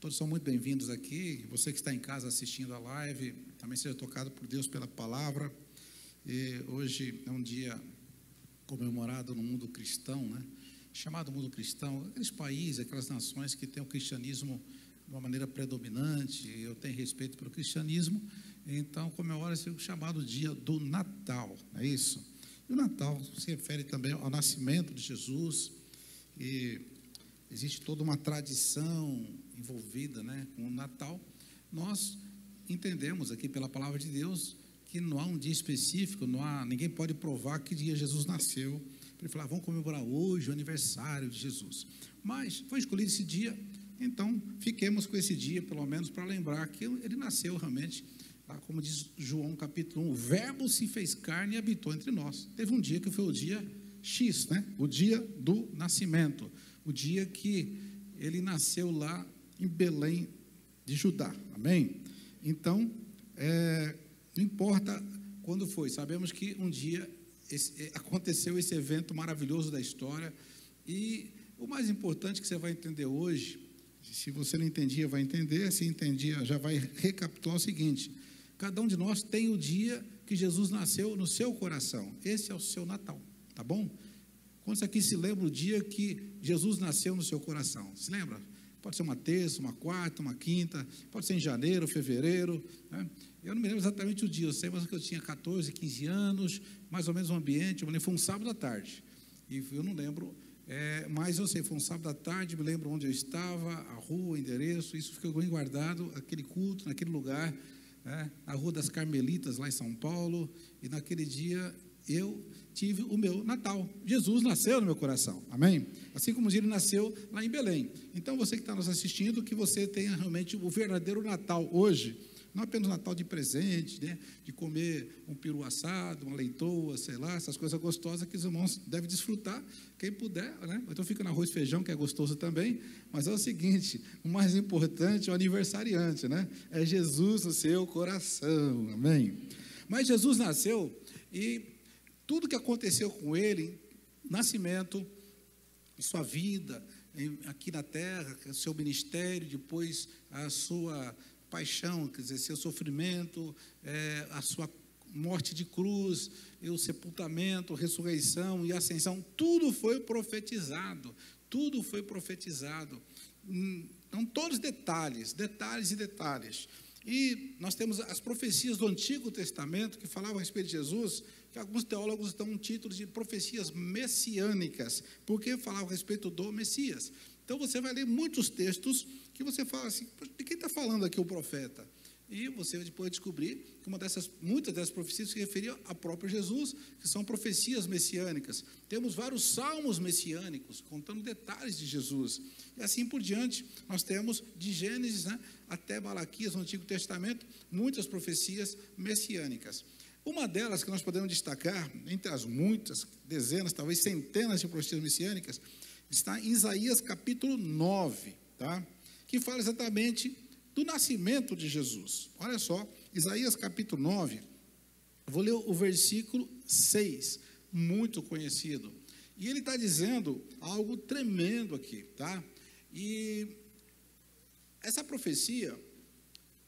Todos são muito bem-vindos aqui. Você que está em casa assistindo a live, também seja tocado por Deus pela palavra. E hoje é um dia comemorado no mundo cristão, né? Chamado mundo cristão, aqueles países, aquelas nações que têm o cristianismo de uma maneira predominante. Eu tenho respeito pelo cristianismo, então comemora-se o chamado dia do Natal, não é isso? E o Natal se refere também ao nascimento de Jesus, e existe toda uma tradição envolvida, né, com o Natal. Nós entendemos aqui pela palavra de Deus que não há um dia específico, ninguém pode provar que dia Jesus nasceu. Ele falou, vamos comemorar hoje o aniversário de Jesus. Mas foi escolhido esse dia, então fiquemos com esse dia, pelo menos, para lembrar que ele nasceu realmente, como diz João capítulo 1, o verbo se fez carne e habitou entre nós. Teve um dia que foi o dia X, né? O dia do nascimento, o dia que ele nasceu lá em Belém de Judá, amém? Então, não importa quando foi, sabemos que um dia aconteceu esse evento maravilhoso da história. E o mais importante que você vai entender hoje, se você não entendia, vai entender, se entendia, já vai recapitular o seguinte: cada um de nós tem o dia que Jesus nasceu no seu coração. Esse é o seu Natal, tá bom? Quantos aqui se lembram o dia que Jesus nasceu no seu coração? Se lembra? Pode ser uma terça, uma quarta, uma quinta, pode ser em janeiro, fevereiro, né? Eu não me lembro exatamente o dia, eu sei, mas que eu tinha 14, 15 anos, mais ou menos o ambiente, eu me lembro, foi um sábado à tarde, e eu não lembro, mas eu sei, foi um sábado à tarde, me lembro onde eu estava, a rua, o endereço, isso ficou bem guardado, aquele culto, naquele lugar, né, na Rua das Carmelitas, lá em São Paulo, e naquele dia eu tive o meu Natal. Jesus nasceu no meu coração, amém? Assim como ele nasceu lá em Belém. Então, você que está nos assistindo, que você tenha realmente o verdadeiro Natal hoje, não apenas Natal de presente, né? De comer um peru assado, uma leitoa, sei lá, essas coisas gostosas que os irmãos devem desfrutar, quem puder, né? Então fica no arroz e feijão, que é gostoso também, mas é o seguinte, o mais importante é o aniversariante, né? É Jesus no seu coração, amém? Mas Jesus nasceu e tudo que aconteceu com ele, nascimento, sua vida aqui na terra, seu ministério, depois a sua paixão, quer dizer, seu sofrimento, a sua morte de cruz, e o sepultamento, ressurreição e ascensão, tudo foi profetizado, tudo foi profetizado. Então, todos detalhes e detalhes. E nós temos as profecias do Antigo Testamento que falavam a respeito de Jesus, que alguns teólogos dão um título de profecias messiânicas, porque falavam a respeito do Messias. Então você vai ler muitos textos que você fala assim, de quem está falando aqui o profeta? E você depois descobrir que muitas dessas profecias se referiam ao próprio Jesus, que são profecias messiânicas. Temos vários salmos messiânicos, contando detalhes de Jesus. E assim por diante, nós temos de Gênesis, né, até Malaquias, no Antigo Testamento, muitas profecias messiânicas. Uma delas que nós podemos destacar, entre as muitas, dezenas, talvez centenas de profecias messiânicas, está em Isaías capítulo 9, tá? Que fala exatamente do nascimento de Jesus. Olha só, Isaías capítulo 9, vou ler o versículo 6, muito conhecido. E ele está dizendo algo tremendo aqui, tá? E essa profecia,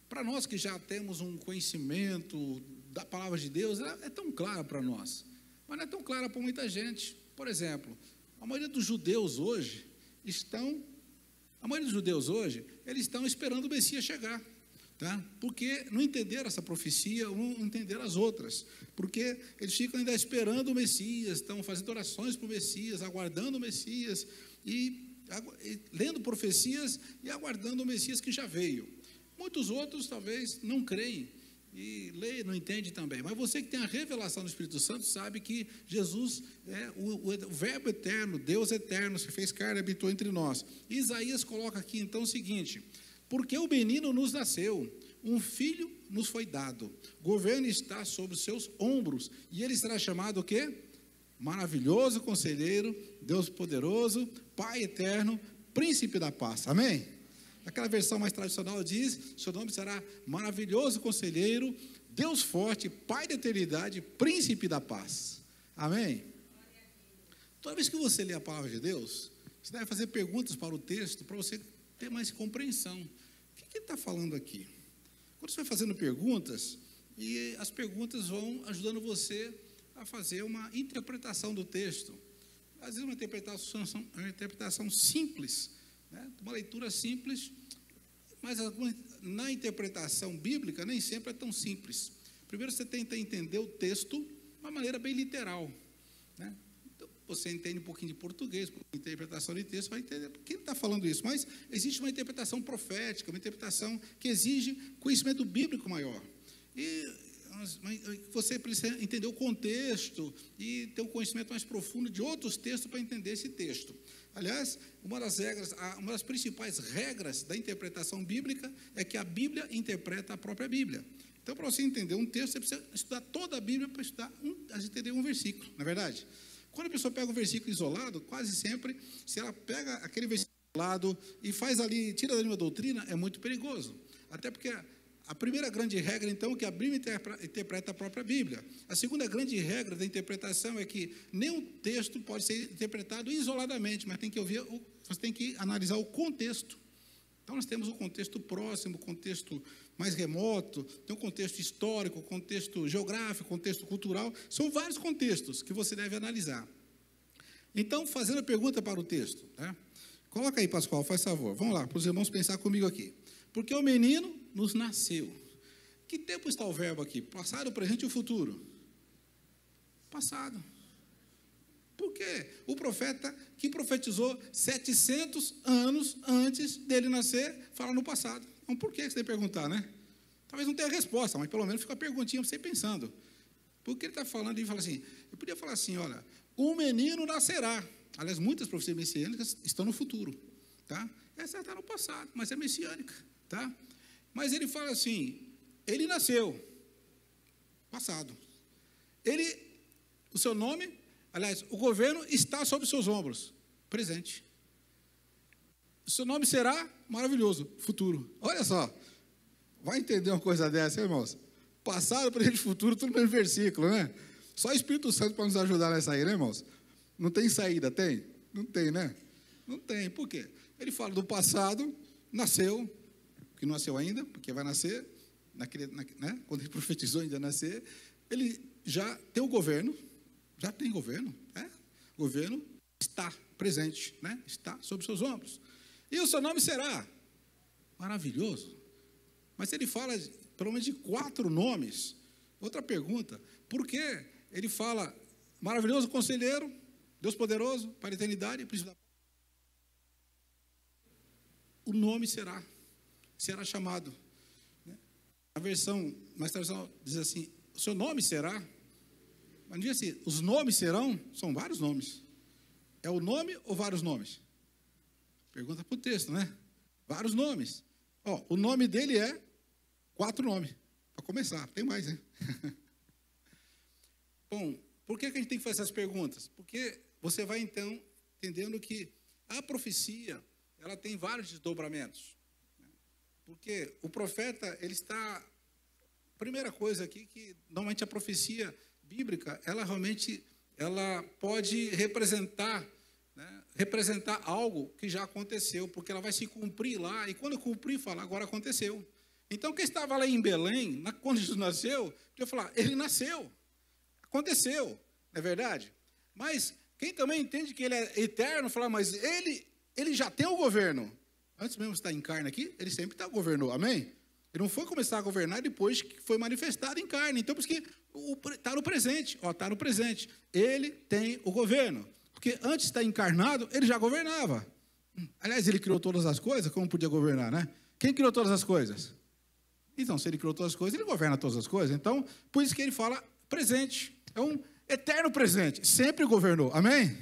para nós que já temos um conhecimento da palavra de Deus, ela é tão clara para nós, mas não é tão clara para muita gente. Por exemplo, a maioria dos judeus hoje eles estão esperando o Messias chegar, tá? Porque não entenderam essa profecia, não entenderam as outras, porque eles ficam ainda esperando o Messias, estão fazendo orações para o Messias, aguardando o Messias, e lendo profecias e aguardando o Messias que já veio. Muitos outros talvez não creem, e lê, não entende também, mas você que tem a revelação do Espírito Santo sabe que Jesus é o verbo eterno, Deus eterno, se fez carne e habitou entre nós. E Isaías coloca aqui então o seguinte: porque o menino nos nasceu, um filho nos foi dado, governo está sobre os seus ombros, e ele será chamado o quê? Maravilhoso Conselheiro, Deus poderoso, Pai eterno, Príncipe da paz, amém? Aquela versão mais tradicional diz, seu nome será Maravilhoso Conselheiro, Deus forte, Pai da eternidade, Príncipe da paz, amém? Toda vez que você lê a palavra de Deus, você deve fazer perguntas para o texto, para você ter mais compreensão. O que ele está falando aqui? Quando você vai fazendo perguntas, e as perguntas vão ajudando você a fazer uma interpretação do texto. Às vezes uma interpretação simples, né? Uma leitura simples, mas na interpretação bíblica nem sempre é tão simples. Primeiro você tenta entender o texto de uma maneira bem literal, né? Então, você entende um pouquinho de português, interpretação de texto, vai entender por que ele está falando isso. Mas existe uma interpretação profética, uma interpretação que exige conhecimento bíblico maior. E você precisa entender o contexto e ter um conhecimento mais profundo de outros textos para entender esse texto. Aliás, uma das principais regras da interpretação bíblica é que a Bíblia interpreta a própria Bíblia. Então, para você entender um texto, você precisa estudar toda a Bíblia para entender um versículo, não é verdade? Quando a pessoa pega um versículo isolado, quase sempre, se ela pega aquele versículo isolado e faz ali, tira da linha doutrina, é muito perigoso. Até porque a primeira grande regra, então, é que a Bíblia interpreta a própria Bíblia. A segunda grande regra da interpretação é que nenhum texto pode ser interpretado isoladamente, mas você tem que analisar o contexto. Então, nós temos o contexto próximo, o contexto mais remoto, tem o contexto histórico, o contexto geográfico, o contexto cultural. São vários contextos que você deve analisar. Então, fazendo a pergunta para o texto, né? Coloca aí, Pascoal, faz favor. Vamos lá, para os irmãos pensar comigo aqui. Porque o menino nos nasceu. Que tempo está o verbo aqui? Passado, presente e o futuro? Passado. Por quê? O profeta que profetizou 700 anos antes dele nascer, fala no passado. Então, por que você tem que perguntar, né? Talvez não tenha resposta, mas pelo menos fica a perguntinha para você pensando. Porque ele está falando e fala assim, eu podia falar assim, olha, um menino nascerá. Aliás, muitas profecias messiânicas estão no futuro, tá? Essa está no passado, mas é messiânica, tá? Mas ele fala assim, ele nasceu, passado. O seu nome, aliás, o governo está sobre os seus ombros, presente. O seu nome será maravilhoso, futuro. Olha só, vai entender uma coisa dessa, irmãos? Passado, presente e futuro, tudo no mesmo versículo, né? Só o Espírito Santo para nos ajudar nessa aí, né, irmãos? Não tem saída, tem? Não tem, né? Não tem, por quê? Ele fala do passado, nasceu, que não nasceu ainda, porque vai nascer, né? Quando ele profetizou ainda nascer, ele já tem o governo, já tem governo, né? O governo está presente, né? Está sobre seus ombros. E o seu nome será maravilhoso. Mas ele fala pelo menos de 4 nomes. Outra pergunta, por que ele fala maravilhoso conselheiro, Deus poderoso, para a eternidade, príncipe da paz? O nome será chamado. A versão, mais tradução diz assim, o seu nome será, mas não diz assim, os nomes serão, são vários nomes. É o nome ou vários nomes? Pergunta para o texto, né? Vários nomes. Ó, o nome dele é 4 nomes, para começar, tem mais, né? Bom, por que a gente tem que fazer essas perguntas? Porque você vai, então, entendendo que a profecia, ela tem vários desdobramentos. Porque o profeta, ele está... Primeira coisa aqui, que normalmente a profecia bíblica, ela realmente pode representar, né, representar algo que já aconteceu, porque ela vai se cumprir lá, e quando cumprir, fala, agora aconteceu. Então, quem estava lá em Belém, quando Jesus nasceu, podia falar, ele nasceu, aconteceu, não é verdade? Mas quem também entende que ele é eterno, fala, mas ele já tem o governo. Antes mesmo de estar em carne aqui, ele sempre governou, amém? Ele não foi começar a governar depois que foi manifestado em carne. Então, por isso que está no presente, está no presente. Ele tem o governo. Porque antes de estar encarnado, ele já governava. Aliás, ele criou todas as coisas, como podia governar, né? Quem criou todas as coisas? Então, se ele criou todas as coisas, ele governa todas as coisas. Então, por isso que ele fala presente. É um eterno presente. Sempre governou. Amém?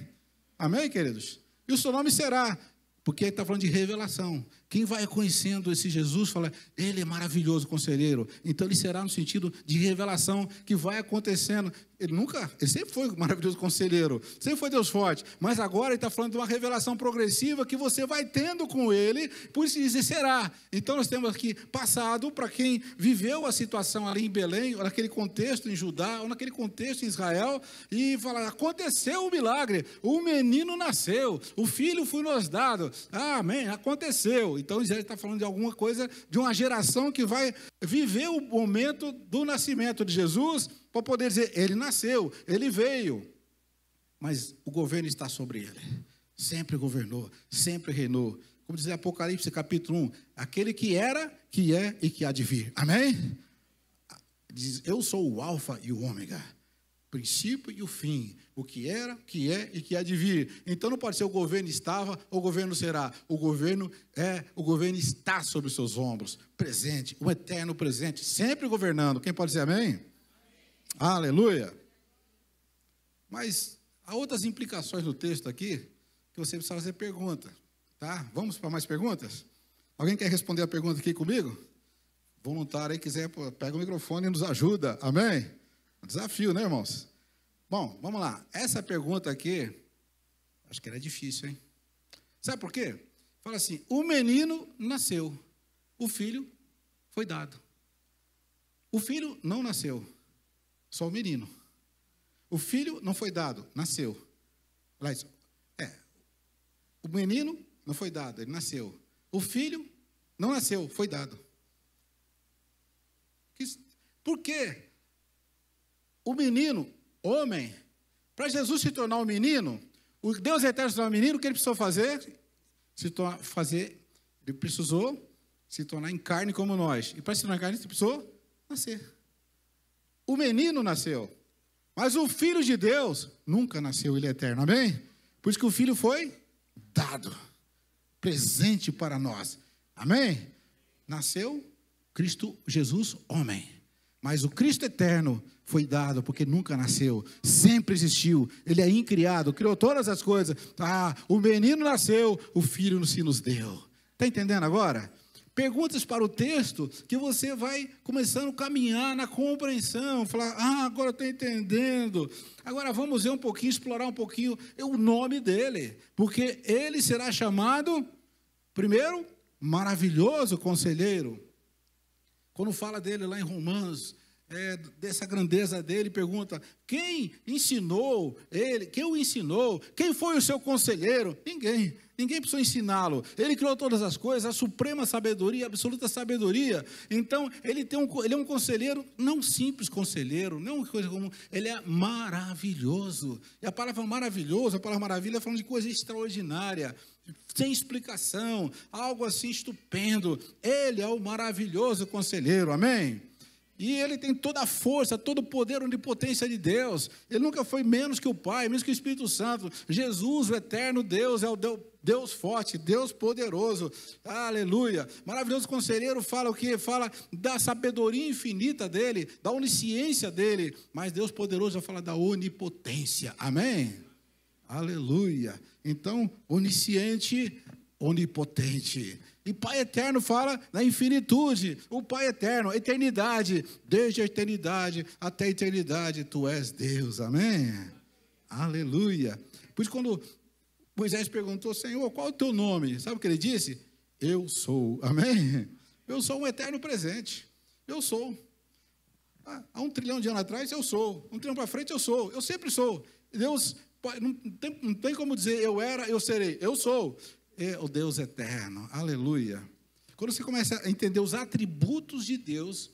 Amém, queridos? E o seu nome será... Porque ele está falando de revelação. Quem vai conhecendo esse Jesus, fala, ele é maravilhoso conselheiro. Então, ele será no sentido de revelação que vai acontecendo. Ele sempre foi maravilhoso conselheiro, sempre foi Deus forte. Mas agora ele está falando de uma revelação progressiva que você vai tendo com ele, por isso diz, será. Então, nós temos aqui passado para quem viveu a situação ali em Belém, ou naquele contexto em Judá, ou naquele contexto em Israel, e fala, aconteceu o milagre, o menino nasceu, o filho foi nos dado. Amém, aconteceu. Então, Isaías está falando de alguma coisa, de uma geração que vai viver o momento do nascimento de Jesus, para poder dizer, ele nasceu, ele veio, mas o governo está sobre ele. Sempre governou, sempre reinou. Como diz Apocalipse, capítulo 1, aquele que era, que é e que há de vir. Amém? Diz, eu sou o alfa e o ômega, princípio e o fim, o que era, que é e que há de vir. Então não pode ser o governo estava ou o governo será. O governo está sobre os seus ombros, presente, o eterno presente, sempre governando. Quem pode dizer amém? Aleluia. Mas há outras implicações do texto aqui que você precisa fazer pergunta, tá? Vamos para mais perguntas? Alguém quer responder a pergunta aqui comigo? Voluntário aí quiser, pega o microfone e nos ajuda. Amém? Desafio, né, irmãos? Bom, vamos lá. Essa pergunta aqui, acho que era difícil, hein? Sabe por quê? Fala assim, o menino nasceu, o filho foi dado. O filho não nasceu, só o menino. O filho não foi dado, nasceu. O menino não foi dado, ele nasceu. O filho não nasceu, foi dado. Por quê? O menino, homem, para Jesus se tornar um menino, o Deus eterno se tornar um menino, o que ele precisou fazer? Ele precisou se tornar em carne como nós. E para se tornar em carne, ele precisou nascer. O menino nasceu, mas o Filho de Deus nunca nasceu, ele é eterno, amém? Por isso que o Filho foi dado, presente para nós, amém? Nasceu Cristo Jesus, homem, mas o Cristo eterno foi dado, porque nunca nasceu, sempre existiu, ele é incriado, criou todas as coisas, o menino nasceu, o Filho se nos deu, está entendendo agora? Perguntas para o texto, que você vai começando a caminhar na compreensão, falar, agora eu estou entendendo, agora vamos ver um pouquinho, explorar um pouquinho o nome dele, porque ele será chamado, primeiro, maravilhoso conselheiro. Quando fala dele lá em Romanos, dessa grandeza dele, pergunta, quem ensinou ele, quem o ensinou, quem foi o seu conselheiro? Ninguém precisou ensiná-lo, ele criou todas as coisas, a suprema sabedoria, a absoluta sabedoria, então ele é um conselheiro, não simples conselheiro, não uma coisa comum, ele é maravilhoso, e a palavra maravilhoso, a palavra maravilha, falando de coisa extraordinária, sem explicação, algo assim estupendo, ele é o maravilhoso conselheiro, amém? E ele tem toda a força, todo o poder, a onipotência de Deus. Ele nunca foi menos que o Pai, menos que o Espírito Santo. Jesus, o eterno Deus, é o Deus forte, Deus poderoso. Aleluia. Maravilhoso conselheiro fala o quê? Fala da sabedoria infinita dele, da onisciência dele. Mas Deus poderoso fala da onipotência. Amém? Aleluia. Então, onisciente, onipotente. E Pai eterno fala da infinitude, o Pai eterno, eternidade, desde a eternidade até a eternidade, tu és Deus, amém? Aleluia. Por isso, quando Moisés perguntou, Senhor, qual é o teu nome? Sabe o que ele disse? Eu sou, amém? Eu sou um eterno presente, eu sou. Há 1 trilhão de anos atrás, eu sou. 1 trilhão para frente, eu sou. Eu sempre sou. Deus, não tem como dizer eu era, eu serei. Eu sou. É o Deus eterno, aleluia. Quando você começa a entender os atributos de Deus,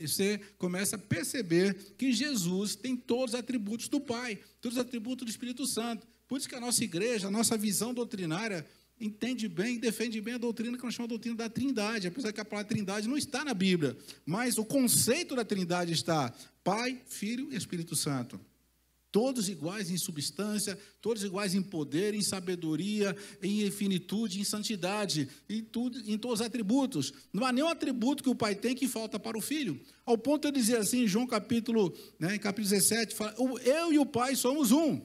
você começa a perceber que Jesus tem todos os atributos do Pai, todos os atributos do Espírito Santo. Por isso que a nossa igreja, a nossa visão doutrinária, entende bem e defende bem a doutrina que nós chamamos de doutrina da Trindade, apesar que a palavra Trindade não está na Bíblia, mas o conceito da Trindade está Pai, Filho e Espírito Santo. Todos iguais em substância, todos iguais em poder, em sabedoria, em infinitude, em santidade, em todos os atributos. Não há nenhum atributo que o Pai tem que falta para o Filho. Ao ponto de dizer assim, em João capítulo 17, fala, eu e o Pai somos um.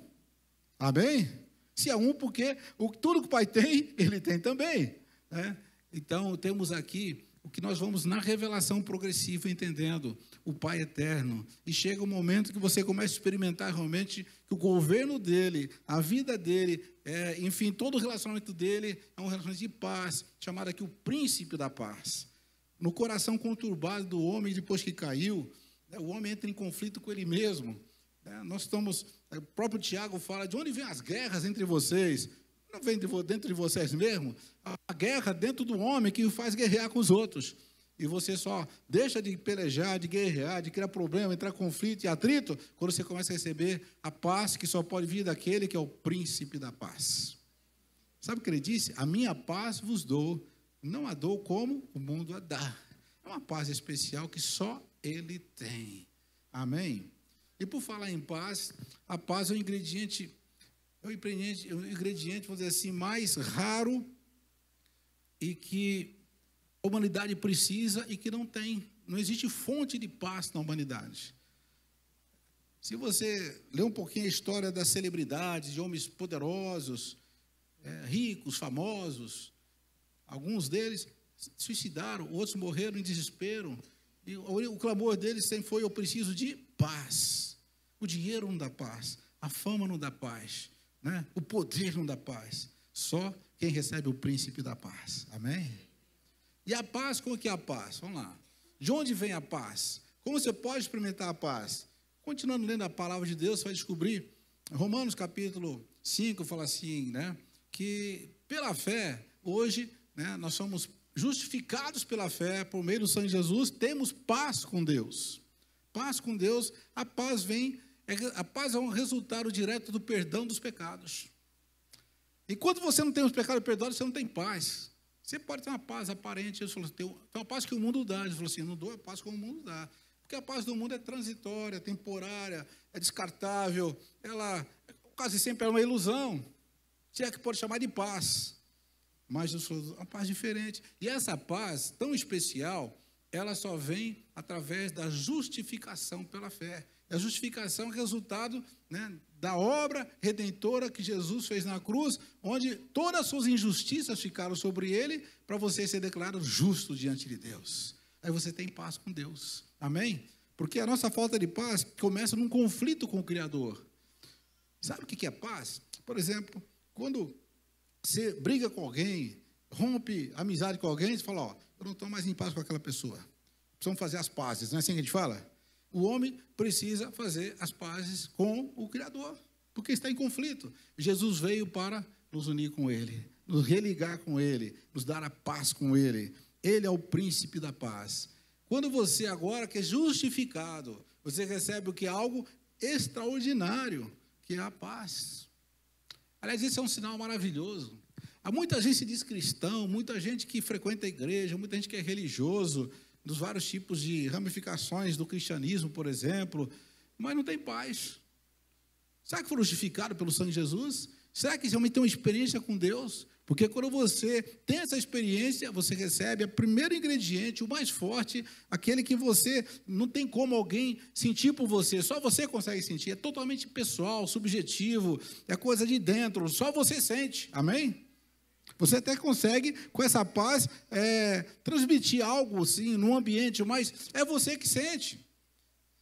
Amém? Se é um, porque tudo que o Pai tem, Ele tem também. Né? Então, temos aqui o que nós vamos na revelação progressiva entendendo, o Pai eterno, e chega um momento que você começa a experimentar realmente que o governo dele, a vida dele, enfim, todo o relacionamento dele é um relacionamento de paz, chamado aqui o príncipe da paz. No coração conturbado do homem, depois que caiu, o homem entra em conflito com ele mesmo. Nós estamos, o próprio Tiago fala, de onde vêm as guerras entre vocês? Não vem dentro de vocês mesmo? A guerra dentro do homem que o faz guerrear com os outros. E você só deixa de pelejar, de guerrear, de criar problema, entrar em conflito e atrito, quando você começa a receber a paz que só pode vir daquele que é o príncipe da paz. Sabe o que ele disse? A minha paz vos dou, não a dou como o mundo a dá. É uma paz especial que só ele tem. Amém? E por falar em paz, a paz é o ingrediente, vamos dizer assim, mais raro e que a humanidade precisa e que não tem. Não existe fonte de paz na humanidade. Se você ler um pouquinho a história das celebridades, de homens poderosos, ricos, famosos, alguns deles se suicidaram, outros morreram em desespero. E o clamor deles sempre foi: eu preciso de paz. O dinheiro não dá paz, a fama não dá paz, né? O poder não dá paz. Só quem recebe o príncipe da paz. Amém? E a paz, como que é a paz? Vamos lá. De onde vem a paz? Como você pode experimentar a paz? Continuando lendo a palavra de Deus, você vai descobrir, Romanos capítulo 5 fala assim, né? Que pela fé, hoje, né, nós somos justificados pela fé, por meio do sangue de Jesus, temos paz com Deus. Paz com Deus, a paz é um resultado direto do perdão dos pecados. Enquanto você não tem os pecados perdoados, você não tem paz. Você pode ter uma paz aparente, Jesus falou, tem uma paz que o mundo dá. Jesus falou assim, não dou a paz como o mundo dá. Porque a paz do mundo é transitória, temporária, é descartável, ela quase sempre é uma ilusão. Se é que pode chamar de paz. Mas Jesus falou, uma paz diferente. E essa paz tão especial, ela só vem através da justificação pela fé. A justificação é resultado, né, da obra redentora que Jesus fez na cruz, onde todas as suas injustiças ficaram sobre ele, para você ser declarado justo diante de Deus. Aí você tem paz com Deus. Amém? Porque a nossa falta de paz começa num conflito com o Criador. Sabe o que é paz? Por exemplo, quando você briga com alguém, rompe amizade com alguém, você fala, eu não estou mais em paz com aquela pessoa. Precisamos fazer as pazes, não é assim que a gente fala? O homem precisa fazer as pazes com o Criador, porque está em conflito. Jesus veio para nos unir com Ele, nos religar com Ele, nos dar a paz com Ele. Ele é o príncipe da paz. Quando você agora que é justificado, você recebe o que é algo extraordinário, que é a paz. Aliás, esse é um sinal maravilhoso. Há muita gente que se diz cristão, muita gente que frequenta a igreja, muita gente que é religioso, dos vários tipos de ramificações do cristianismo, por exemplo, mas não tem paz. Será que foram justificados pelo sangue de Jesus? Será que realmente tem uma experiência com Deus? Porque quando você tem essa experiência, você recebe o primeiro ingrediente, o mais forte, aquele que você não tem como alguém sentir por você, só você consegue sentir, é totalmente pessoal, subjetivo, é coisa de dentro, só você sente, amém? Você até consegue, com essa paz, transmitir algo assim, num ambiente, mas é você que sente.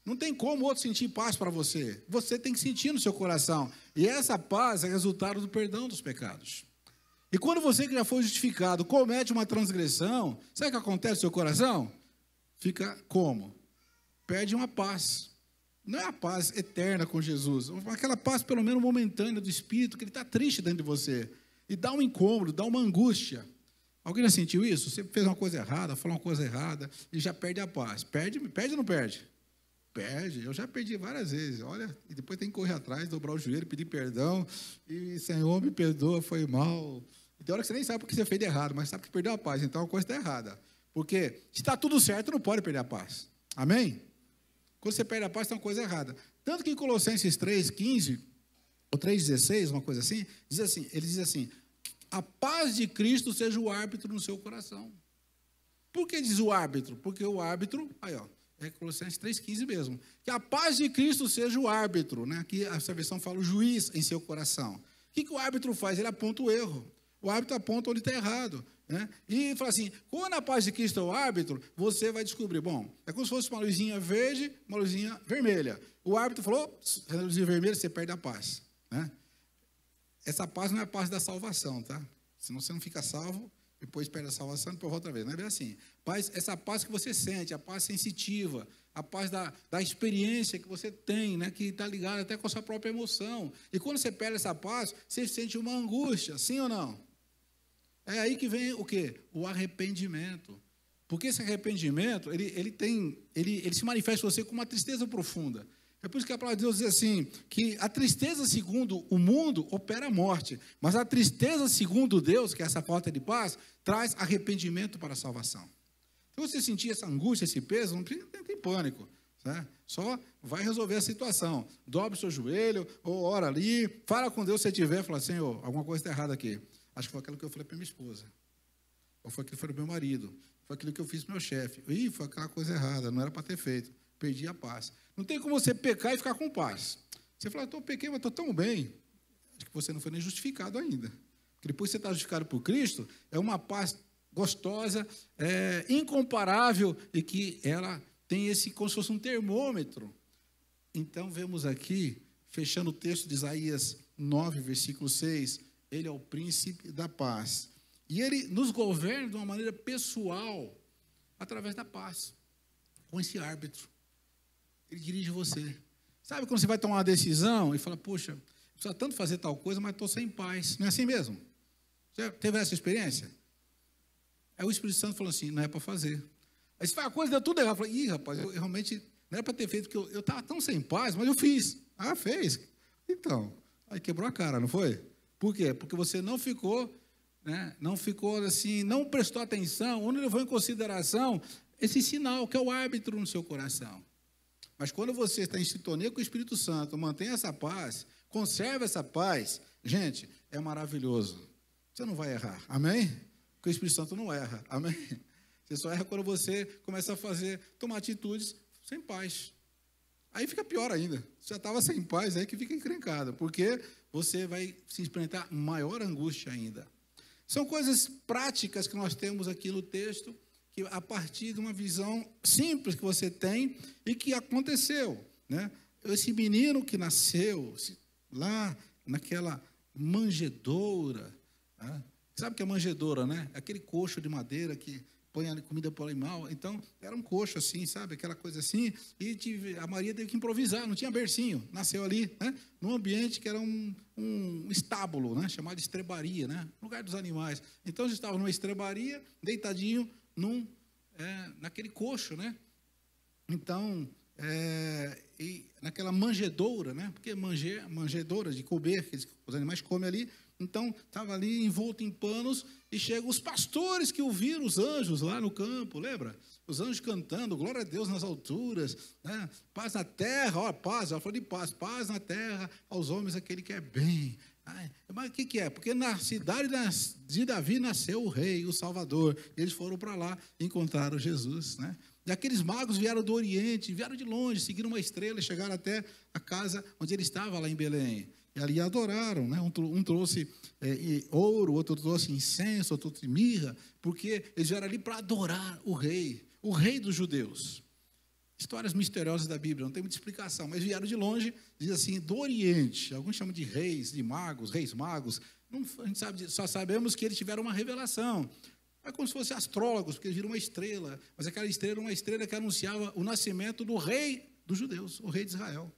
Não tem como outro sentir paz para você. Você tem que sentir no seu coração. E essa paz é resultado do perdão dos pecados. E quando você que já foi justificado comete uma transgressão, sabe o que acontece no seu coração? Fica como? Perde uma paz. Não é a paz eterna com Jesus, aquela paz pelo menos momentânea do Espírito, que ele está triste dentro de você. E dá um incômodo, dá uma angústia. Alguém já sentiu isso? Você fez uma coisa errada, falou uma coisa errada, e já perde a paz. Perde ou não perde? Perde. Eu já perdi várias vezes. Olha, e depois tem que correr atrás, dobrar o joelho, pedir perdão. E, Senhor, me perdoa, foi mal. E tem hora que você nem sabe porque você fez de errado, mas sabe que perdeu a paz. Então, a coisa está errada. Porque se está tudo certo, não pode perder a paz. Amém? Quando você perde a paz, tem uma coisa errada. Tanto que em Colossenses 3,15... ou 3,16, uma coisa assim, ele diz assim, a paz de Cristo seja o árbitro no seu coração. Por que diz o árbitro? Porque o árbitro, é Colossenses 3,15 mesmo, que a paz de Cristo seja o árbitro, né? Aqui essa versão fala o juiz em seu coração. O que o árbitro faz? Ele aponta o erro. O árbitro aponta onde está errado, né? E fala assim, quando a paz de Cristo é o árbitro, você vai descobrir, é como se fosse uma luzinha verde, uma luzinha vermelha. O árbitro falou, a luzinha vermelha, você perde a paz. Né? Essa paz não é a paz da salvação, tá? Senão você não fica salvo, depois perde a salvação e depois volta outra vez. Não é bem assim. Essa paz que você sente, a paz sensitiva, a paz da experiência que você tem, né, que está ligada até com a sua própria emoção. E quando você perde essa paz, você sente uma angústia, sim ou não? É aí que vem o quê? O arrependimento. Porque esse arrependimento, ele se manifesta em você com uma tristeza profunda. É por isso que a palavra de Deus diz assim, que a tristeza segundo o mundo opera a morte, mas a tristeza segundo Deus, que é essa falta de paz, traz arrependimento para a salvação. Se você sentir essa angústia, esse peso, não tem pânico. Né? Só vai resolver a situação. Dobre o seu joelho, ou ora ali, fala com Deus se tiver, fala, Senhor, alguma coisa está errada aqui. Acho que foi aquilo que eu falei para minha esposa. Ou foi aquilo que foi para o meu marido. Foi aquilo que eu fiz para o meu chefe. Ih, foi aquela coisa errada, não era para ter feito. Perdi a paz. Não tem como você pecar e ficar com paz. Você fala, eu pequei, mas estou tão bem. Acho que você não foi nem justificado ainda. Porque depois que você está justificado por Cristo, é uma paz gostosa, incomparável, e que ela tem esse, como se fosse um termômetro. Então, vemos aqui, fechando o texto de Isaías 9, versículo 6, ele é o príncipe da paz. E ele nos governa de uma maneira pessoal, através da paz, com esse árbitro. Ele dirige você. Sabe quando você vai tomar uma decisão e fala, poxa, precisa tanto fazer tal coisa, mas estou sem paz. Não é assim mesmo? Você teve essa experiência? Aí o Espírito Santo falou assim, não é para fazer. Aí você fala, a coisa deu tudo errado. Eu falei, rapaz, eu realmente não era para ter feito, porque eu estava tão sem paz, mas eu fiz. Ah, fez? Então, aí quebrou a cara, não foi? Por quê? Porque você não ficou, né, não ficou assim, não prestou atenção, ou não levou em consideração esse sinal, que é o árbitro no seu coração. Mas quando você está em sintonia com o Espírito Santo, mantém essa paz, conserva essa paz, gente, é maravilhoso. Você não vai errar, amém? Porque o Espírito Santo não erra, amém? Você só erra quando você começa a tomar atitudes sem paz. Aí fica pior ainda. Você já estava sem paz, aí que fica encrencado, porque você vai se experimentar maior angústia ainda. São coisas práticas que nós temos aqui no texto, que a partir de uma visão simples que você tem e que aconteceu, né? Esse menino que nasceu lá naquela manjedoura, né? Sabe o que é manjedoura, né? Aquele coxo de madeira que põe a comida para o animal. Então, era um coxo assim, sabe? Aquela coisa assim. E a Maria teve que improvisar, não tinha bercinho. Nasceu ali, né? Num ambiente que era um estábulo, né? Chamado de estrebaria, né? Lugar dos animais. Então, eles estavam numa estrebaria, deitadinho, naquele coxo, né? Então, e naquela manjedoura, né? Porque manjedoura de comer, que os animais comem ali. Então, estava ali envolto em panos, e chegam os pastores que ouviram os anjos lá no campo, lembra? Os anjos cantando, glória a Deus nas alturas, né? Paz na terra, ó, paz, ela falou de paz, paz na terra aos homens aquele que é bem. Mas o que é? Porque na cidade de Davi nasceu o rei, o Salvador. E eles foram para lá e encontraram Jesus, né? E aqueles magos vieram do Oriente, vieram de longe, seguiram uma estrela e chegaram até a casa onde ele estava, lá em Belém. E ali adoraram, né? Um trouxe ouro, outro trouxe incenso, outro trouxe mirra, porque eles vieram ali para adorar o rei dos judeus. Histórias misteriosas da Bíblia, não tem muita explicação, mas vieram de longe, diz assim, do Oriente. Alguns chamam de reis magos. Não, a gente sabe, só sabemos que eles tiveram uma revelação. É como se fossem astrólogos, porque eles viram uma estrela, mas aquela estrela era uma estrela que anunciava o nascimento do rei dos judeus, o rei de Israel.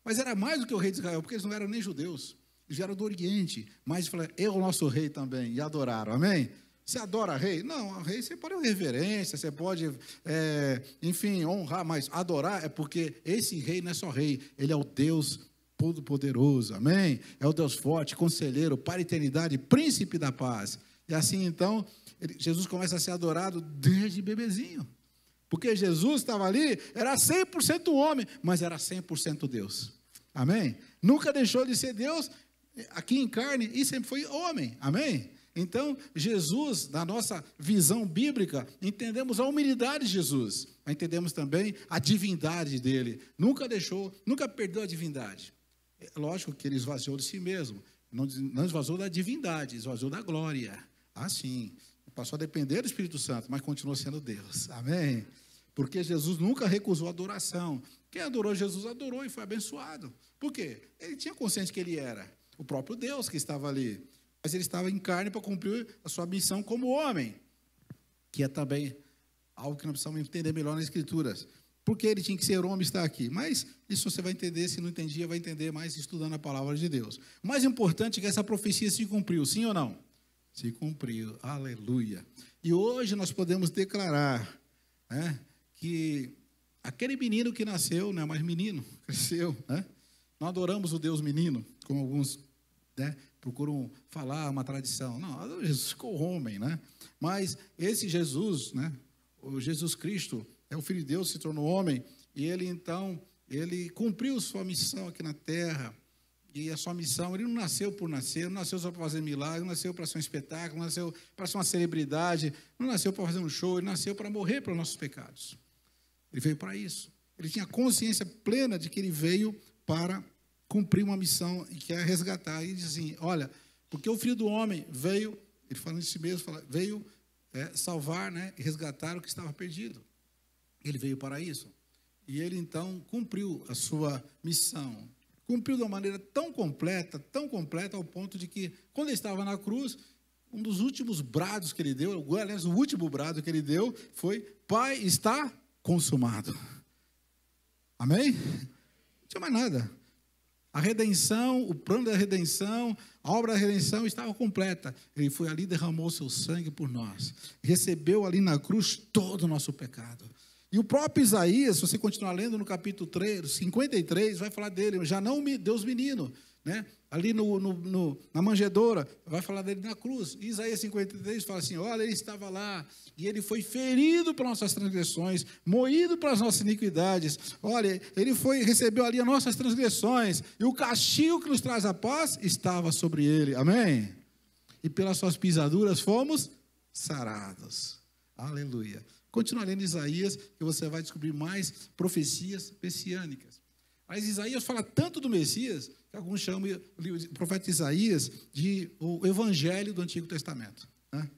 Mas era mais do que o rei de Israel, porque eles não eram nem judeus, eles vieram do Oriente, mas falaram, é o nosso rei também, e adoraram, amém? Você adora rei? Não, rei você pode ter reverência, você pode, enfim, honrar, mas adorar é porque esse rei não é só rei, ele é o Deus todo-poderoso, amém? É o Deus forte, conselheiro, para a eternidade, príncipe da paz. E assim, então, Jesus começa a ser adorado desde bebezinho. Porque Jesus estava ali, era 100% homem, mas era 100% Deus. Amém? Nunca deixou de ser Deus aqui em carne e sempre foi homem. Amém? Então, Jesus, na nossa visão bíblica, entendemos a humildade de Jesus, mas entendemos também a divindade dele. Nunca perdeu a divindade. É lógico que ele esvaziou de si mesmo, não esvaziou da divindade, esvaziou da glória. Assim, passou a depender do Espírito Santo, mas continuou sendo Deus. Amém? Porque Jesus nunca recusou a adoração. Quem adorou Jesus, adorou e foi abençoado. Por quê? Ele tinha consciência que ele era o próprio Deus que estava ali. Mas ele estava em carne para cumprir a sua missão como homem. Que é também algo que nós precisamos entender melhor nas Escrituras. porque ele tinha que ser homem e estar aqui. Mas isso você vai entender, se não entendia, vai entender mais estudando a palavra de Deus. O mais importante é que essa profecia se cumpriu, sim ou não? Se cumpriu, aleluia. E hoje nós podemos declarar, né, que aquele menino que nasceu, não é mais menino, cresceu, né? Nós adoramos o Deus menino, como alguns, né, procuram falar uma tradição. Não, Jesus ficou homem, né? Mas esse Jesus, né, o Jesus Cristo, é o Filho de Deus, se tornou homem, e ele então, ele cumpriu sua missão aqui na terra, e a sua missão, ele não nasceu por nascer, não nasceu só para fazer milagre, não nasceu para ser um espetáculo, não nasceu para ser uma celebridade, não nasceu para fazer um show, ele nasceu para morrer pelos nossos pecados. Ele veio para isso. Ele tinha consciência plena de que ele veio para cumprir uma missão e quer resgatar. E diz assim, olha, porque o Filho do Homem veio, ele falando de si mesmo, veio salvar, né, e resgatar o que estava perdido. Ele veio para isso. E ele então cumpriu a sua missão. Cumpriu de uma maneira tão completa ao ponto de que, quando ele estava na cruz, um dos últimos brados que ele deu, aliás, o último brado que ele deu foi: Pai, está consumado. Amém? Não tinha mais nada. A redenção, o plano da redenção, a obra da redenção estava completa. Ele foi ali e derramou seu sangue por nós. Recebeu ali na cruz todo o nosso pecado. E o próprio Isaías, se você continuar lendo no capítulo 3, 53, vai falar dele, já não Deus menino, né? Ali na manjedoura, vai falar dele na cruz. E Isaías 53 fala assim, olha, ele estava lá, e ele foi ferido pelas nossas transgressões, moído pelas nossas iniquidades. Olha, ele recebeu ali as nossas transgressões, e o castigo que nos traz a paz estava sobre ele. Amém? E pelas suas pisaduras fomos sarados. Aleluia. Continua lendo Isaías, que você vai descobrir mais profecias messiânicas. Mas Isaías fala tanto do Messias, que alguns chamam o profeta Isaías de o Evangelho do Antigo Testamento, né?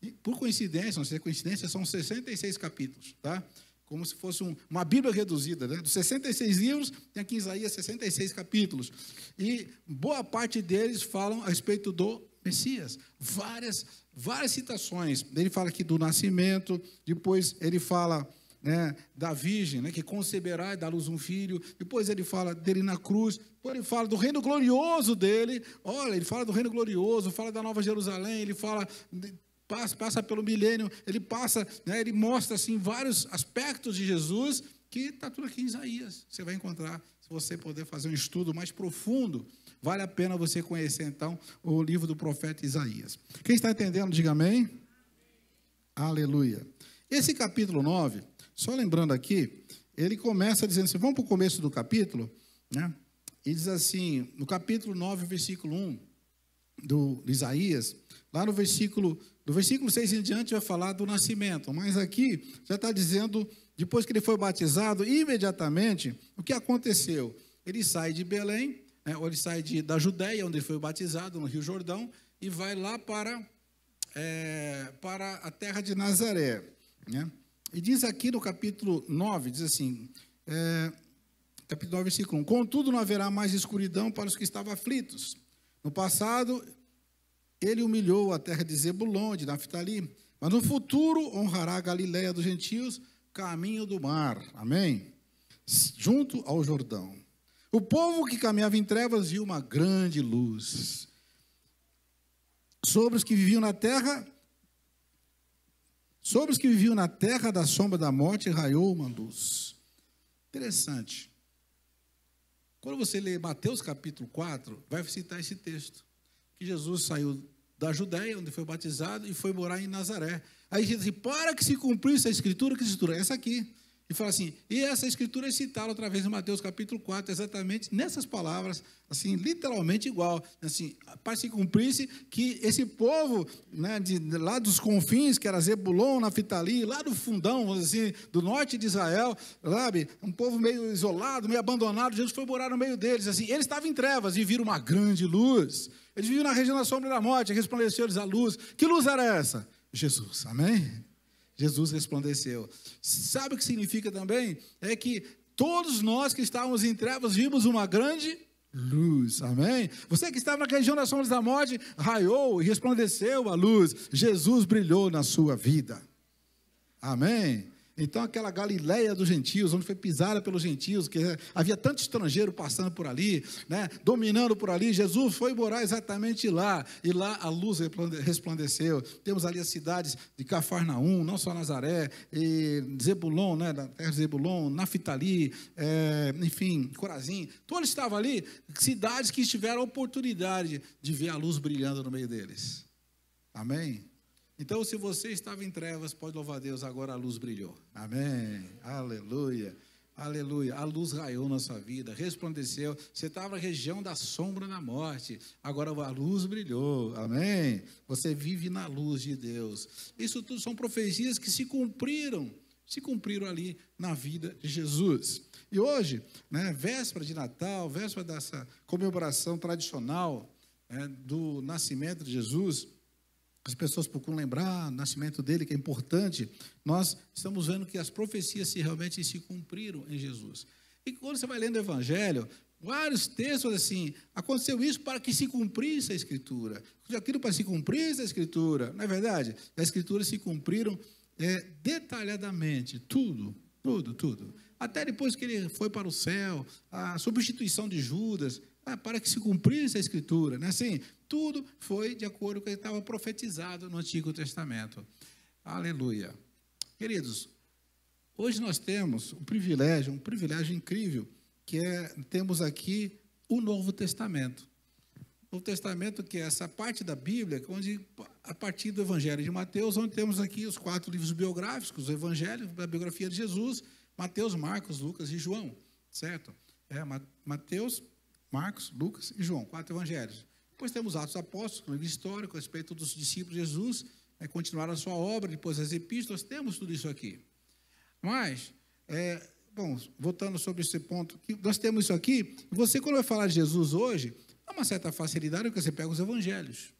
E, por coincidência, não sei se é coincidência, são 66 capítulos, tá? Como se fosse uma Bíblia reduzida, né? Dos 66 livros, tem aqui em Isaías 66 capítulos. E boa parte deles falam a respeito do Messias. Várias citações. Ele fala aqui do nascimento, depois ele fala, né, da virgem, né, que conceberá e dar à luz um filho. Depois ele fala dele na cruz. Depois ele fala do reino glorioso dele. Olha, ele fala do reino glorioso, fala da Nova Jerusalém, ele fala... Passa pelo milênio, ele passa, né, ele mostra assim vários aspectos de Jesus, que está tudo aqui em Isaías. Você vai encontrar, se você puder fazer um estudo mais profundo, vale a pena você conhecer então o livro do profeta Isaías. Quem está entendendo, diga amém. Aleluia. Esse capítulo 9, só lembrando aqui, ele começa dizendo assim, vamos para o começo do capítulo, né? E diz assim, no capítulo 9, versículo 1 do Isaías, lá no versículo 6 em diante vai falar do nascimento, mas aqui já está dizendo, depois que ele foi batizado, imediatamente, o que aconteceu? Ele sai de Belém, né, ou ele sai da Judéia, onde ele foi batizado, no Rio Jordão, e vai lá para a terra de Nazaré, né? E diz aqui no capítulo 9, diz assim, capítulo 9, versículo 1, contudo não haverá mais escuridão para os que estavam aflitos. No passado, ele humilhou a terra de Zebulon, de Naftali, mas no futuro honrará a Galileia dos gentios, caminho do mar, amém? Junto ao Jordão. O povo que caminhava em trevas viu uma grande luz. Sobre os que viviam na terra da sombra da morte, raiou uma luz. Interessante. Quando você lê Mateus capítulo 4, vai citar esse texto, que Jesus saiu da Judéia, onde foi batizado, e foi morar em Nazaré. Aí diz assim, para que se cumprisse a escritura, que escritura? Essa aqui. E fala assim, e essa escritura é citada outra vez em Mateus capítulo 4, exatamente nessas palavras, assim, literalmente igual, assim, para se cumprisse que esse povo, né, lá dos confins, que era Zebulon, Naftali, lá do fundão, vamos dizer assim, do norte de Israel, sabe, um povo meio isolado, meio abandonado, Jesus foi morar no meio deles, assim, eles estavam em trevas e viram uma grande luz, eles viviam na região da sombra da morte, resplandeceu-lhes a luz. Que luz era essa? Jesus, amém? Jesus resplandeceu. Sabe o que significa também? É que todos nós que estávamos em trevas vimos uma grande luz, amém? Você que estava na região das sombras da morte, raiou e resplandeceu a luz. Jesus brilhou na sua vida, amém? Então, aquela Galileia dos gentios, onde foi pisada pelos gentios, que havia tanto estrangeiro passando por ali, né, dominando por ali, Jesus foi morar exatamente lá, e lá a luz resplandeceu. Temos ali as cidades de Cafarnaum, não só Nazaré, e Zebulon, né, da terra de Zebulon, Naftali, enfim, Corazim, todos estavam ali, cidades que tiveram a oportunidade de ver a luz brilhando no meio deles. Amém? Então, se você estava em trevas, pode louvar a Deus, agora a luz brilhou. Amém. Aleluia. Aleluia. A luz raiou na sua vida, resplandeceu. Você estava na região da sombra da morte, agora a luz brilhou. Amém. Você vive na luz de Deus. Isso tudo são profecias que se cumpriram ali na vida de Jesus. E hoje, né, véspera de Natal, véspera dessa comemoração tradicional, né, do nascimento de Jesus, as pessoas procuram lembrar o nascimento dele, que é importante. Nós estamos vendo que as profecias realmente se cumpriram em Jesus. E quando você vai lendo o Evangelho, vários textos assim, aconteceu isso para que se cumprisse a Escritura. Aquilo para se cumprir a Escritura, não é verdade? As Escrituras se cumpriram detalhadamente, tudo. Até depois que ele foi para o céu, a substituição de Judas, para que se cumprisse a Escritura, né? Assim, tudo foi de acordo com o que estava profetizado no Antigo Testamento. Aleluia. Queridos, hoje nós temos um privilégio incrível, que temos aqui o Novo Testamento. O Novo Testamento, que é essa parte da Bíblia, onde, a partir do Evangelho de Mateus, onde temos aqui os 4 livros biográficos, o Evangelho, a biografia de Jesus, Mateus, Marcos, Lucas e João, certo? Mateus, Marcos, Lucas e João, 4 evangelhos. Depois temos Atos Apóstolos, um livro histórico a respeito dos discípulos de Jesus, continuaram a sua obra, depois as epístolas, temos tudo isso aqui. Mas, voltando sobre esse ponto, nós temos isso aqui, e você, quando vai falar de Jesus hoje, há uma certa facilidade, porque você pega os evangelhos.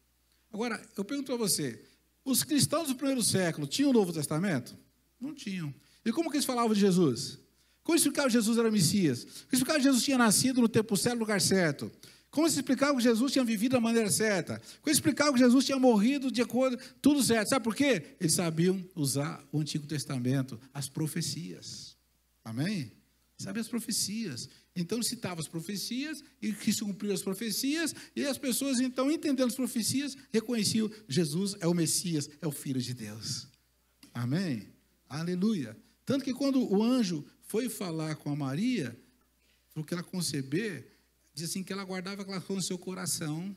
Agora, eu pergunto a você, os cristãos do primeiro século tinham o Novo Testamento? Não tinham. E como que eles falavam de Jesus? Como explicavam que Jesus era o Messias? Como explicavam que Jesus tinha nascido no tempo certo, no lugar certo? Como se explicava que Jesus tinha vivido da maneira certa? Como explicava que Jesus tinha morrido de acordo, tudo certo? Sabe por quê? Eles sabiam usar o Antigo Testamento, as profecias. Amém? Sabe as profecias. Então, citava as profecias, e que se cumpriam as profecias, e as pessoas, então, entendendo as profecias, reconheciam Jesus é o Messias, é o Filho de Deus. Amém? Aleluia. Tanto que quando o anjo foi falar com a Maria, para que ela conceber, diz assim que ela guardava aquela coisa no seu coração,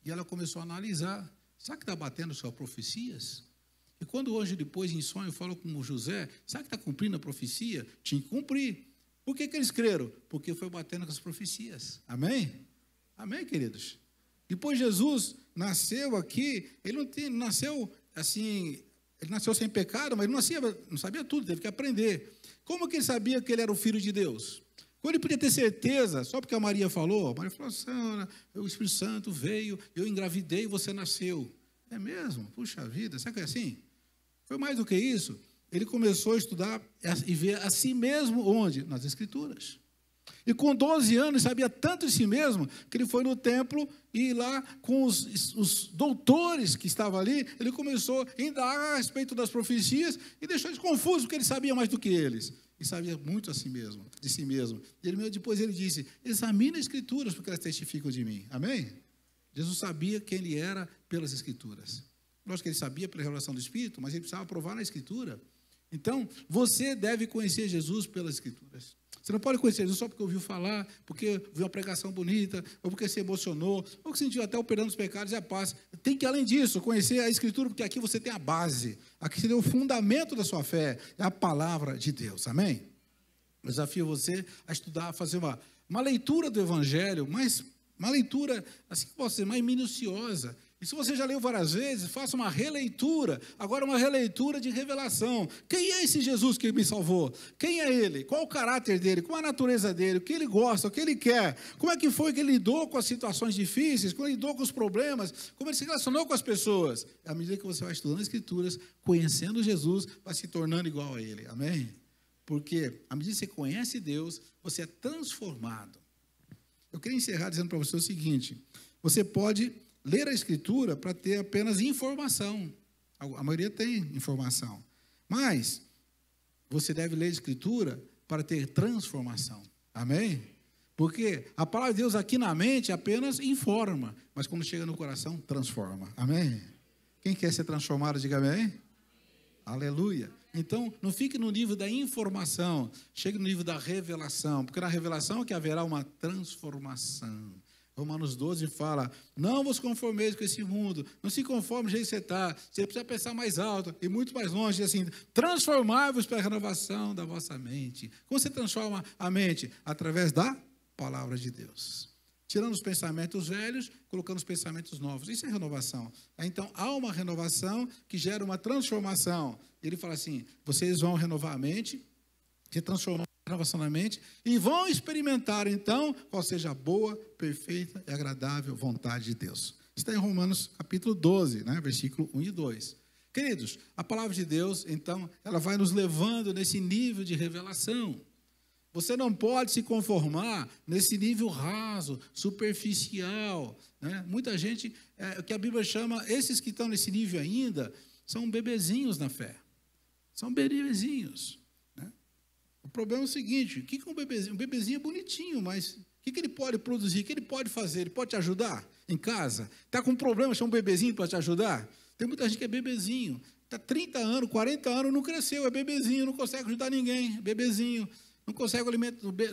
e ela começou a analisar, será que está batendo suas profecias? E quando o anjo depois em sonho falou com José, será que está cumprindo a profecia? Tinha que cumprir. Por que eles creram? Porque foi batendo com as profecias. Amém? Amém, queridos? Depois Jesus nasceu aqui, ele não nasceu assim, ele nasceu sem pecado, mas não sabia tudo, teve que aprender. Como que ele sabia que ele era o Filho de Deus? Quando ele podia ter certeza, só porque a Maria falou Senhora, o Espírito Santo veio, eu engravidei e você nasceu. É mesmo? Puxa vida, será que é assim? Foi mais do que isso. Ele começou a estudar e ver a si mesmo onde? Nas Escrituras. E com 12 anos, sabia tanto de si mesmo, que ele foi no templo e lá com os doutores que estavam ali, ele começou a indagar a respeito das profecias e deixou eles confusos, porque ele sabia mais do que eles. E sabia muito de si mesmo. E depois ele disse, examine as Escrituras, porque elas testificam de mim. Amém? Jesus sabia quem ele era pelas Escrituras. Lógico que ele sabia pela revelação do Espírito, mas ele precisava provar na Escritura. Então, você deve conhecer Jesus pelas Escrituras. Você não pode conhecer Jesus só porque ouviu falar, porque viu uma pregação bonita, ou porque se emocionou, ou que sentiu até o perdão dos pecados e a paz. Tem que, além disso, conhecer a Escritura, porque aqui você tem a base, aqui você tem o fundamento da sua fé, é a palavra de Deus. Amém? Eu desafio você a estudar, a fazer uma leitura do Evangelho, uma leitura, assim que posso dizer, mais minuciosa. E se você já leu várias vezes, faça uma releitura, agora uma releitura de revelação. Quem é esse Jesus que me salvou? Quem é ele? Qual o caráter dele? Qual a natureza dele? O que ele gosta? O que ele quer? Como é que foi que ele lidou com as situações difíceis? Como ele lidou com os problemas? Como ele se relacionou com as pessoas? À medida que você vai estudando as Escrituras, conhecendo Jesus, vai se tornando igual a ele. Amém? Porque à medida que você conhece Deus, você é transformado. Eu queria encerrar dizendo para você o seguinte, você pode ler a Escritura para ter apenas informação. A maioria tem informação. Mas você deve ler a Escritura para ter transformação. Amém? Porque a palavra de Deus aqui na mente apenas informa, mas quando chega no coração, transforma. Amém? Quem quer ser transformado, diga amém. Aleluia. Então, não fique no nível da informação, chegue no nível da revelação, porque na revelação é que haverá uma transformação. Romanos 12 fala, não vos conformeis com esse mundo, não se conforme do jeito que você está, você precisa pensar mais alto e muito mais longe, assim, transformai-vos para a renovação da vossa mente. Como você transforma a mente? Através da palavra de Deus. Tirando os pensamentos velhos, colocando os pensamentos novos. Isso é renovação. Então, há uma renovação que gera uma transformação. Ele fala assim, vocês vão renovar a mente, se transformar em renovação na mente, e vão experimentar, então, qual seja a boa, perfeita e agradável vontade de Deus. Está em Romanos capítulo 12, né, versículo 1 e 2. Queridos, a palavra de Deus, então, ela vai nos levando nesse nível de revelação. Você não pode se conformar nesse nível raso, superficial, né? Muita gente, o que a Bíblia chama, esses que estão nesse nível ainda, são bebezinhos na fé. São bebezinhos, né? O problema é o seguinte, o que é um bebezinho? Um bebezinho é bonitinho, mas o que ele pode produzir? O que ele pode fazer? Ele pode te ajudar em casa? Está com um problema, chama um bebezinho para te ajudar? Tem muita gente que é bebezinho, está 30 anos, 40 anos, não cresceu, é bebezinho, não consegue ajudar ninguém, bebezinho. Não consegue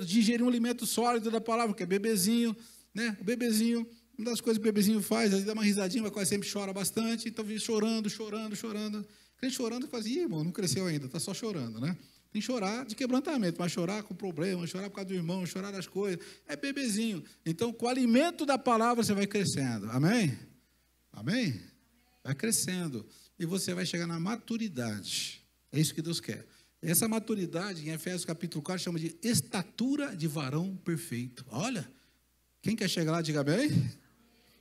digerir um alimento sólido da palavra, que é bebezinho, né? O bebezinho, uma das coisas que o bebezinho faz, às vezes dá uma risadinha, mas quase sempre chora bastante, então vive chorando. Crente chorando, faz, irmão, não cresceu ainda, está só chorando, né? Tem que chorar de quebrantamento, mas chorar com problema, chorar por causa do irmão, chorar das coisas, é bebezinho. Então, com o alimento da palavra, você vai crescendo, amém? Amém? Vai crescendo, e você vai chegar na maturidade, é isso que Deus quer. Essa maturidade, em Efésios capítulo 4, chama de estatura de varão perfeito. Olha, quem quer chegar lá, diga bem.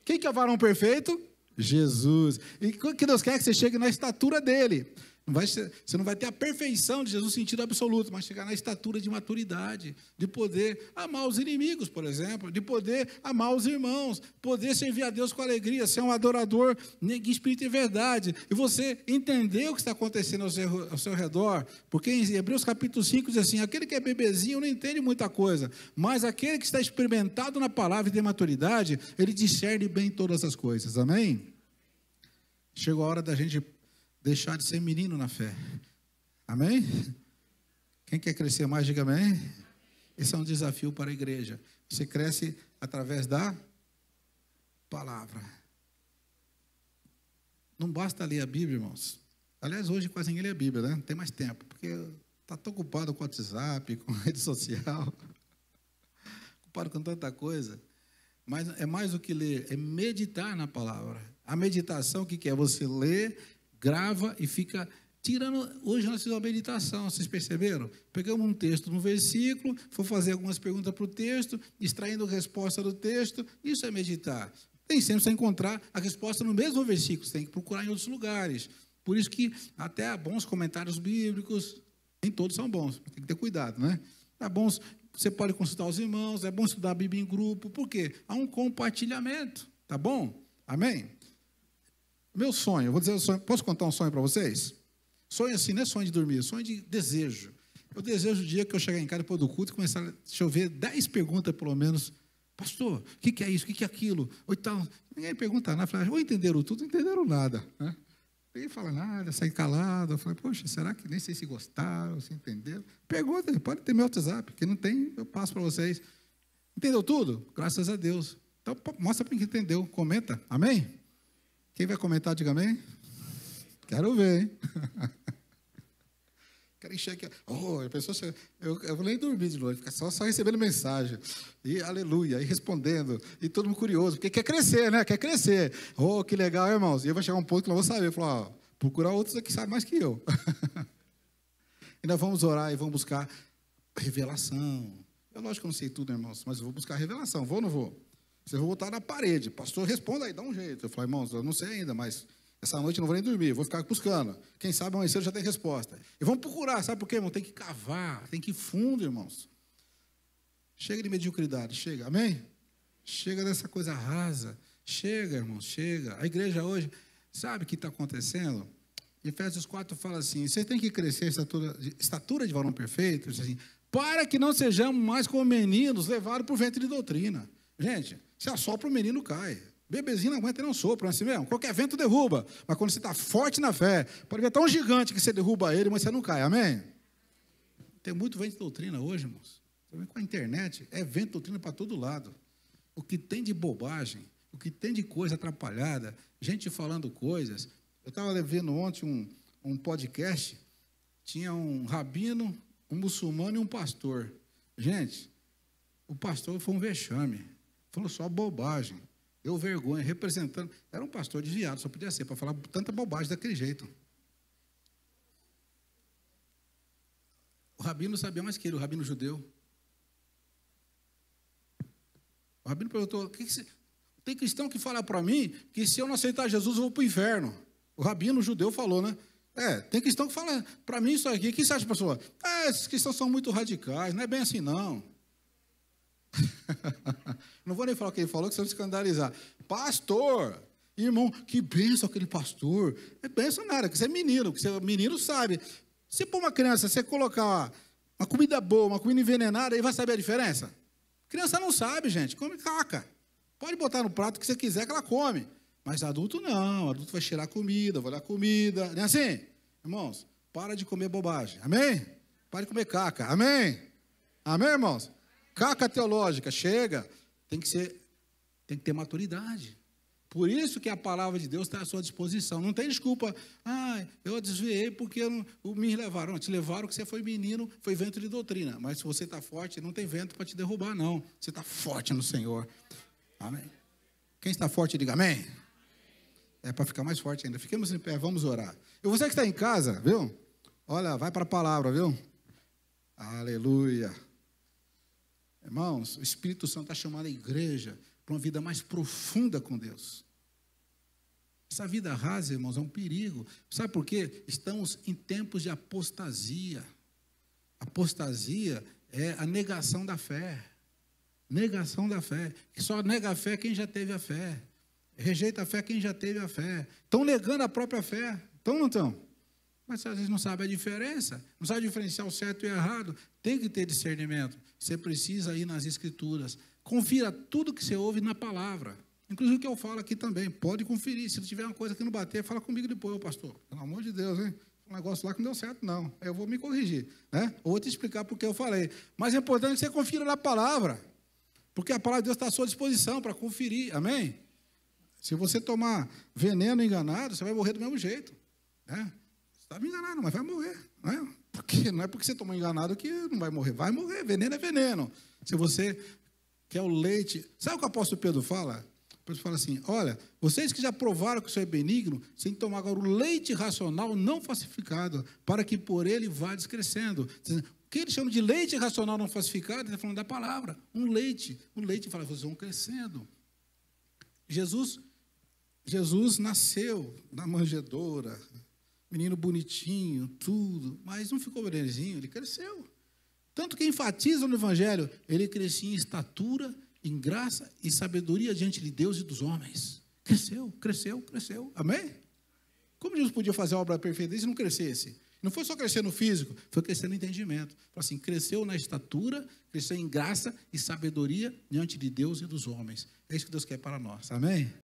Quem que é varão perfeito? Jesus. E o que Deus quer? Que você chegue na estatura dele. Você não vai ter a perfeição de Jesus no sentido absoluto, mas chegar na estatura de maturidade, de poder amar os inimigos, por exemplo, de poder amar os irmãos, poder servir a Deus com alegria, ser um adorador de espírito e verdade, e você entender o que está acontecendo ao seu redor, porque em Hebreus capítulo 5 diz assim, aquele que é bebezinho não entende muita coisa, mas aquele que está experimentado na palavra e tem maturidade, ele discerne bem todas as coisas, amém? Chegou a hora da gente deixar de ser menino na fé. Amém? Quem quer crescer mais, diga amém. Esse é um desafio para a igreja. Você cresce através da palavra. Não basta ler a Bíblia, irmãos. Aliás, hoje quase ninguém lê a Bíblia, né? Não tem mais tempo, porque está tão ocupado com o WhatsApp, com a rede social, ocupado com tanta coisa. Mas é mais do que ler, é meditar na palavra. A meditação, o que é? Você lê, grava e fica tirando. Hoje nós fizemos uma meditação, vocês perceberam? Pegamos um texto, um versículo, for fazer algumas perguntas para o texto, extraindo a resposta do texto, isso é meditar. Nem sempre você vai encontrar a resposta no mesmo versículo, você tem que procurar em outros lugares. Por isso que até há bons comentários bíblicos, nem todos são bons, tem que ter cuidado, né? Há bons, você pode consultar os irmãos, é bom estudar a Bíblia em grupo, por quê? Há um compartilhamento, tá bom? Amém? Meu sonho, eu vou dizer o sonho, posso contar um sonho para vocês? Sonho assim, não é sonho de dormir, é sonho de desejo. Eu desejo o dia que eu chegar em casa depois do culto e começar a chover 10 perguntas, pelo menos. Pastor, o que é isso, o que é aquilo? Ou então, ninguém pergunta nada. Eu falei, ou entenderam tudo, não entenderam nada. Né? Ninguém fala nada, sai calado. Eu falei, poxa, será que nem sei se gostaram, se entenderam? Pergunta, pode ter meu WhatsApp, que não tem, eu passo para vocês. Entendeu tudo? Graças a Deus. Então, mostra para quem entendeu, comenta, amém? Quem vai comentar, diga amém? Quero ver, hein? Quero encher aqui. Oh, a pessoa, eu vou nem dormir de noite, ficar só recebendo mensagem. E aleluia, e respondendo. E todo mundo curioso, porque quer crescer, né? Quer crescer. Oh, que legal, irmãos. E eu vou chegar um ponto que eu não vou saber. Eu vou falar, procurar outros aqui que sabem mais que eu. E nós vamos orar e vamos buscar revelação. Eu, lógico que eu não sei tudo, irmãos, mas eu vou buscar revelação. Vou ou não vou? Vocês vão botar na parede. Pastor, responda aí, dá um jeito. Eu falei, irmãos, eu não sei ainda, mas essa noite eu não vou nem dormir, eu vou ficar buscando. Quem sabe amanhã cedo já tem resposta. E vamos procurar, sabe por quê, irmão? Tem que cavar, tem que ir fundo, irmãos. Chega de mediocridade, chega, amém? Chega dessa coisa rasa. Chega, irmãos, chega. A igreja hoje, sabe o que está acontecendo? Efésios 4 fala assim, você tem que crescer a estatura de varão perfeito, assim, para que não sejamos mais como meninos levados por vento de doutrina. Gente, se assopra o menino cai. Bebezinho não aguenta nem um sopro, não é assim mesmo? Qualquer vento derruba. Mas quando você está forte na fé, pode ver tão gigante que você derruba ele, mas você não cai. Amém? Tem muito vento de doutrina hoje, irmãos. Com a internet, é vento de doutrina para todo lado. O que tem de bobagem, o que tem de coisa atrapalhada, gente falando coisas. Eu estava vendo ontem um podcast, tinha um rabino, um muçulmano e um pastor. Gente, o pastor foi um vexame, falou só bobagem, deu vergonha, representando. Era um pastor desviado, só podia ser, para falar tanta bobagem daquele jeito. O rabino sabia mais que ele, o rabino judeu. O rabino perguntou, tem cristão que fala para mim que se eu não aceitar Jesus, eu vou para o inferno. O rabino judeu falou, né? Tem cristão que fala para mim isso aqui. O que você acha, pastor? Esses cristãos são muito radicais, não é bem assim, não. Não vou nem falar o que ele falou, que vocês vão escandalizar. Pastor, irmão, que bênção aquele pastor. É bênção nada, que você é menino, que você é menino sabe. Se para uma criança, você colocar uma comida boa, uma comida envenenada, aí vai saber a diferença? Criança não sabe, gente, come caca. Pode botar no prato que você quiser que ela come. Mas adulto não, adulto vai cheirar comida, vai olhar comida. Não é assim? Irmãos, para de comer bobagem. Amém? Para de comer caca. Amém? Amém, irmãos? Caca teológica, chega. Tem que ter maturidade. Por isso que a palavra de Deus está à sua disposição. Não tem desculpa. Eu desviei porque me levaram. Não, te levaram porque você foi menino, foi vento de doutrina. Mas se você está forte, não tem vento para te derrubar, não. Você está forte no Senhor. Amém? Quem está forte, diga amém. É para ficar mais forte ainda. Fiquemos em pé, vamos orar. E você que está em casa, viu? Olha, vai para a palavra, viu? Aleluia. Irmãos, o Espírito Santo está chamando a igreja para uma vida mais profunda com Deus. Essa vida rasa, irmãos, é um perigo. Sabe por quê? Estamos em tempos de apostasia. Apostasia é a negação da fé. Negação da fé. Só nega a fé quem já teve a fé. Rejeita a fé quem já teve a fé. Estão negando a própria fé. Estão ou não estão? Mas às vezes não sabe a diferença. Não sabe diferenciar o certo e o errado. Tem que ter discernimento. Você precisa ir nas Escrituras. Confira tudo que você ouve na palavra. Inclusive o que eu falo aqui também. Pode conferir. Se tiver uma coisa que não bater, fala comigo depois, pastor. Pelo amor de Deus, hein? Um negócio lá que não deu certo, não. Eu vou me corrigir. Né? Ou vou te explicar porque eu falei. Mas é importante que você confira na palavra. Porque a palavra de Deus está à sua disposição para conferir. Amém? Se você tomar veneno enganado, você vai morrer do mesmo jeito. Né? Você está me enganando, mas vai morrer. Não é porque você tomou enganado que não vai morrer. Vai morrer. Veneno é veneno. Se você quer o leite... Sabe o que o apóstolo Pedro fala? Pedro fala assim, olha, vocês que já provaram que o Senhor é benigno, você tem que tomar agora o leite racional não falsificado, para que por ele vá descrescendo. O que ele chama de leite racional não falsificado, ele está falando da palavra. Um leite fala, vocês vão crescendo. Jesus nasceu na manjedoura, menino bonitinho, tudo, mas não ficou bebezinho, ele cresceu. Tanto que enfatiza no Evangelho, ele crescia em estatura, em graça e sabedoria diante de Deus e dos homens. Cresceu. Amém? Como Jesus podia fazer a obra perfeita se não crescesse? Não foi só crescer no físico, foi crescer no entendimento. Assim, cresceu na estatura, cresceu em graça e sabedoria diante de Deus e dos homens. É isso que Deus quer para nós. Amém?